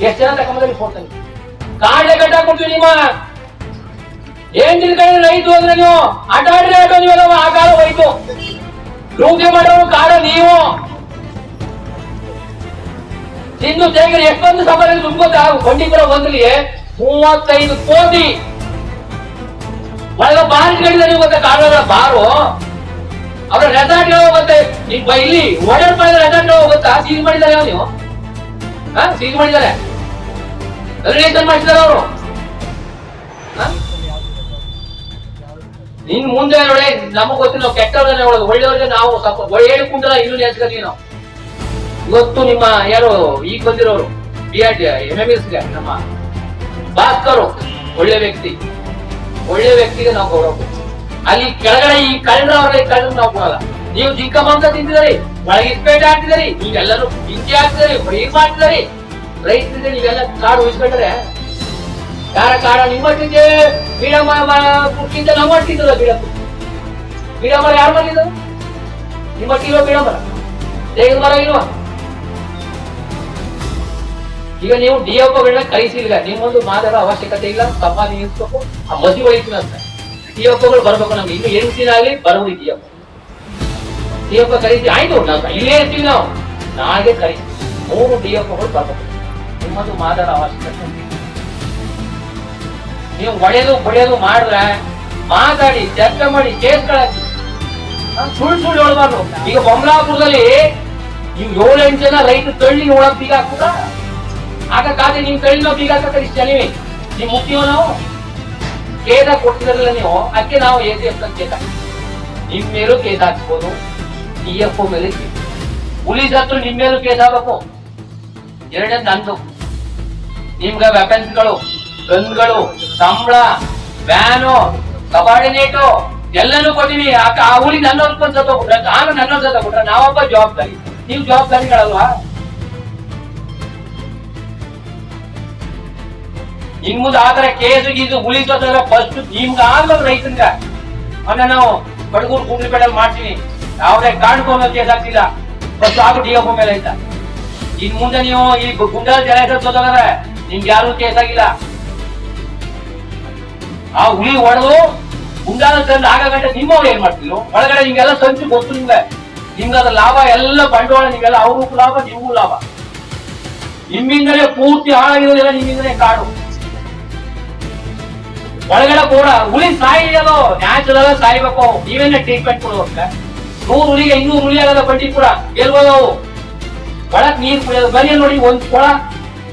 ಎಷ್ಟು ಜನ ತಗೊಂಬಂದ್ರೆ ಕೊಡ್ತಾನೆ. ಕಾಡ್ಲೆ ಕಟ್ಟಾಕೊಡ್ತೀವಿ ನಿಮ್ಮ ಏನ್ ತಿಳ್ಕೊಂಡ್ರೆ ರೈತು ಅಂದ್ರೆ ನೀವು ಆಟ ಆಡ್ರಿ ಆಟೋ ನೀವೆಲ್ಲ ಆ ಕಾಲ ಹೋಯ್ತು. ಲೂಟಿ ಮಾಡೋರು ಕಾಡ ನೀವು ತಿಂದು ತೆಗೆದ್ರೆ ಎಷ್ಟೊಂದು ಸಭೆ ತುಂಬುತ್ತಾ ಕೊಂಡಿಪುರ ಒಂದ್ರಲ್ಲಿ 35 ಕೋಟಿ ಒಳಗ ಬಾರಿಗಳಿಂದ ನೀವು ಗೊತ್ತಾ ಕಾಡುಗಳ ಬಾರು ಅವ್ರ ರೆಸಾರ್ಟ್ಗಳು ಹೋಗುತ್ತೆ. ಇಲ್ಲಿ ಓಡಾಡ್ ಮಾಡಿದ ರೆಸಾರ್ಟ್ಗಳು ಹೋಗುತ್ತಾ ಸೀಲ್ ಮಾಡಿದ್ದಾರೆ ನೀವು ಸೀಲ್ ಮಾಡಿದ್ದಾರೆ ರಿಲೇಷನ್ ಮಾಡಿದ್ದಾರೆ ಅವರು. ನಿನ್ ಮುಂದೆ ನೋಡಿ ನಮಗ್ ಗೊತ್ತಿಲ್ಲ ನಾವು ಕೆಟ್ಟವ್ರನ್ನ ಒಳ್ಳೆಯವ್ರಿಗೆ ನಾವು ಸ್ವಲ್ಪ 7 ಕುಂಟಲ ಇನ್ನು ನೆನ್ಸ್ಕೊತೀವಿ ನಾವು. ಇವತ್ತು ನಿಮ್ಮ ಯಾರು ಈಗ ಬಂದಿರೋರು MMS ನಮ್ಮ ಭಾಸ್ಕರ್ ಒಳ್ಳೆ ವ್ಯಕ್ತಿ, ಒಳ್ಳೆ ವ್ಯಕ್ತಿಗೆ ನಾವು ಗೌರವ ಕೊಡ್ತೀವಿ. ಅಲ್ಲಿ ಕೆಳಗಡೆ ಈ ಕಳ್ಳರ ಅವ್ರ ಕಳ್ಳರು ನಾವು ಕೊಡಲ್ಲ. ನೀವು ಜಿಂಕ ಮಾಂಸ ತಿಂತಿದಾರಿ, ಒಳಗೆ ಇಸ್ಪೇಟ್ ಹಾಕ್ತಿದಾರಿ, ನೀವೆಲ್ಲರೂ ಜಿಂಕೆ ಹಾಕ್ತಿದಾರಿ, ಫ್ರೈ ಮಾಡ್ತಿದಾರಿ. ರೈತರಿಗೆ ನೀವೆಲ್ಲ ಕಾಡು ಉಳಿಸ್ಕೊಂಡ್ರೆ ಯಾರ ಕಾಡ ನಿಮ್ಮಟ್ಟಿಗೆ ಬೀಡಮ್ಮ ಪುಟ್ಟಿಂದ ನಾವು ಮಾಡ್ತಿದ್ದಲ್ಲ ಬೀಡಮರ ಯಾರು ಮಾಡಿದ್ರು ನಿಮ್ಮಟ್ಟಿರೋ ಬೀಡಮರ ತೆಗೆದು ಮರ ಇಲ್ವಾ? ಈಗ ನೀವು ಡಿಎಫ್ಗಳನ್ನ ಕಳಿಸಿಲ್ಲ, ನಿಮ್ಮೊಂದು ಮಾತಾಡೋ ಅವಶ್ಯಕತೆ ಇಲ್ಲ. ತಮ್ಮ ನಿಲ್ಲಿಸ್ಬೇಕು, ಆ ಮದಿ ಒಳಿತೀನಿ ಅಂತ ಡಿಎಫ್ಗಳು ಬರ್ಬೇಕು. ನಮ್ಗೆ ಇನ್ನು 8 ದಿನ ಆಗಲಿ ಬರೋದು ಡಿಎಫ್ ಕರೀತೀವಿ ಆಯ್ತು, ನಾವು ಇಲ್ಲೇ ಇರ್ತೀವಿ, ನಾವು ನಾಳೆ ಕರೀತೀವಿ. 3 ಡಿಎಫ್ಗಳು ಬರ್ಬೇಕು. ನಿಮ್ಮೊಂದು ಮಾತಾಡೋ ಅವಶ್ಯಕತೆ. ನೀವು ಹೊಡೆಯೋದು ಮಾಡಿದ್ರೆ ಮಾತಾಡಿ ಚರ್ಚೆ ಮಾಡಿ ಕೇಸ್ಗಳಾಕಿ ಸುಳ್ಳು ಹೇಳ್ಬಾರ್ದು. ಈಗ ಬೊಮ್ಮಲಾಪುರದಲ್ಲಿ ನೀವು 7-8 ಜನ ರೈತ ತಳ್ಳಿ ಒಳಗ್ ಬೀಗ ಹಾಕುದ ಹಾಕಕ್ಕಾದ್ರೆ ನಿಮ್ ತಳ್ಳಿ ನಾವು ಬೀಗ ಹಾಕತ್ತಾರೆ ಇಷ್ಟ ನೀವೇ ನಿಮ್ ಮುಖ್ಯವ ನಾವು ಕೇಸ್ ಕೊಡ್ತಿದ್ರಲ್ಲ ನೀವು. ಅದಕ್ಕೆ ನಾವು ACF ಕೇಸ್ ನಿಮ್ ಮೇಲೂ ಕೇಸ್ ಹಾಕ್ಬೋದು, DFO ಮೇಲೆ ಪೊಲೀಸ್ ಹತ್ರ ನಿಮ್ ಮೇಲೂ ಕೇಸ್ ಹಾಕಬೇಕು. ಎರಡನೇ ನಂದು ನಿಮ್ಗ ವೆಪನ್ಸ್ಗಳು, ಗನ್ಗಳು, ಸಂಬಳ, ವ್ಯಾನು, ಸಬಾರ್ಡಿನೇಟು ಎಲ್ಲನೂ ಕೊಟ್ಟಿವಿ. ಆ ಊರಿಗೆ ನನ್ನೊಂದು ಸತ್ತೋಗ್ಬಿಟ್ರೆ ನಾನು ನನ್ನೊಂದು ಸತ್ತೋಗ್ಬಿಟ್ರೆ ನಾವೊಬ್ಬ ಜವಾಬ್ದಾರಿ, ನೀವು ಜವಾಬ್ದಾರಿಗಳಲ್ವಾ? ಇನ್ ಮುಂದೆ ಆತರ ಕೇಸು ಗೀಸು ಉಳಿಸೋದ್ರ ಫಸ್ಟ್ ನಿಮ್ಗ ಆಗ್ಲೂ ರೈತನ್ಗ ಮೊನ್ನೆ ನಾವು ಬಡಗೂರು ಕುಂಡ್ಲಿಪೇಟಲ್ಲಿ ಮಾಡ್ತೀನಿ, ಯಾವ್ದೇ ಕಾರಣಕ್ಕೂ ಕೇಸ್ ಆಗ್ತಿಲ್ಲ, ಫಸ್ಟ್ ಆಗು DFO ಮೇಲೆ ಆಯ್ತಾ. ಇನ್ ಮುಂದೆ ನೀವು ಈ ಗುಂಡಲ್ ಜನ ಸೋತೋದ್ರೆ ನಿಮ್ಗೆ ಯಾರು ಕೇಸ್ ಆಗಿಲ್ಲ. ಆ ಹುಲಿ ಹೊಡೆದು ಗುಂಡಾಲ ತಂದು ಆಗ ಗಂಟೆ ನಿಮ್ಮವ್ರು ಏನ್ ಮಾಡ್ತಿದ್ರು ಒಳಗಡೆ ನಿಮ್ಗೆಲ್ಲ ಸಂಚು ಗೊತ್ತು. ನಿಮ್ಗೆ ಅದ್ರ ಲಾಭ ಎಲ್ಲ ಬಂಡವಾಳ, ನಿಮ್ಗೆಲ್ಲ ಅವ್ರಿಗೂ ಲಾಭ ನಿಮ್ಗೂ ಲಾಭ. ನಿಮ್ಮಿಂದಲೇ ಪೂರ್ತಿ ಹಾಳಾಗಿರೋದಿಲ್ಲ, ನಿಮ್ಮಿಂದಲೇ ಕಾಡು ಒಳಗಡೆ ಕೂಡ ಹುಲಿ ಸಾಯಿದೋ ನ್ಯಾಚುರಲ್ ಸಾಯ್ಬೇಕು. ನೀವೇನೇ ಟ್ರೀಟ್ಮೆಂಟ್ ಕೊಡುವಂತ 100 ಹುಲಿಗೆ 200 ಹುಲಿ ಆಗದ ಬಂಡಿ ಕೂಡ ಗೆಲ್ಬೋದು. ಒಳಗ್ ನೀರ್ ಕುಡಿಯೋದು ಬನ್ನಿ ನೋಡಿ, ಒಂದ್ ಕೊಳ